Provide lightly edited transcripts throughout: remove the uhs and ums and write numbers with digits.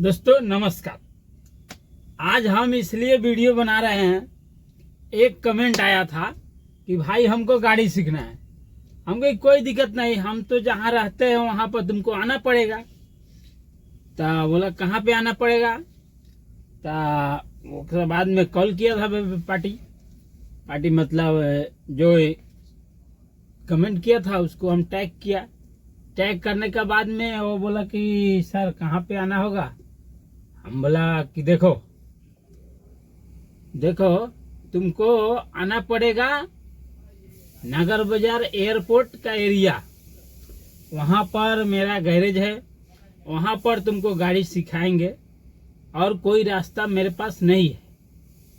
दोस्तों नमस्कार। आज हम इसलिए वीडियो बना रहे हैं, एक कमेंट आया था कि भाई हमको गाड़ी सीखना है। हमको कोई दिक्कत नहीं, हम तो जहाँ रहते हैं वहाँ पर तुमको आना पड़ेगा। तो बोला कहाँ पे आना पड़ेगा। तो उसके बाद में कॉल किया था पार्टी मतलब जो कमेंट किया था उसको हम टैग किया। टैग करने के बाद में वो बोला कि सर कहाँ पे आना होगा। हम बोला कि देखो तुमको आना पड़ेगा नगर बाजार एयरपोर्ट का एरिया। वहाँ पर मेरा गैरेज है, वहाँ पर तुमको गाड़ी सिखाएंगे और कोई रास्ता मेरे पास नहीं है।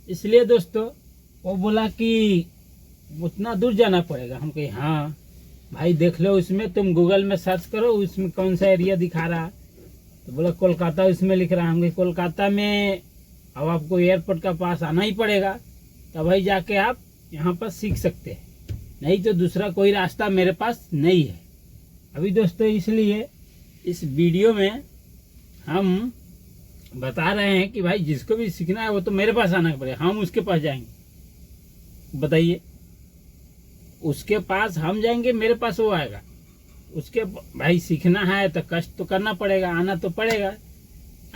इसलिए दोस्तों वो बोला कि उतना दूर जाना पड़ेगा। हम कहे हाँ भाई देख लो, उसमें तुम गूगल में सर्च करो उसमें कौन सा एरिया दिखा रहा। तो बोला कोलकाता इसमें लिख रहा है। हम कोलकाता में अब आपको एयरपोर्ट का पास आना ही पड़ेगा, तब भाई जाके आप यहाँ पर सीख सकते हैं, नहीं तो दूसरा कोई रास्ता मेरे पास नहीं है। अभी दोस्तों इसलिए इस वीडियो में हम बता रहे हैं कि भाई जिसको भी सीखना है वो तो मेरे पास आना पड़ेगा, हम उसके पास जाएंगे। बताइए, उसके पास हम जाएंगे, मेरे पास वो आएगा। उसके भाई सीखना है तो कष्ट तो करना पड़ेगा, आना तो पड़ेगा।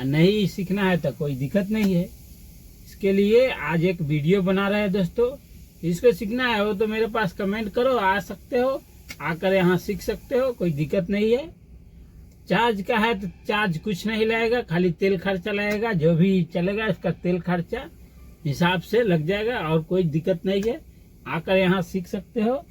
नहीं सीखना है तो कोई दिक्कत नहीं है। इसके लिए आज एक वीडियो बना रहे हैं दोस्तों। जिसको सीखना है वो तो मेरे पास कमेंट करो, आ सकते हो, आकर यहाँ सीख सकते हो, कोई दिक्कत नहीं है। चार्ज का है तो चार्ज कुछ नहीं लगेगा, खाली तेल खर्चा लगेगा। जो भी चलेगा इसका तेल खर्चा हिसाब से लग जाएगा और कोई दिक्कत नहीं है। आकर यहाँ सीख सकते हो।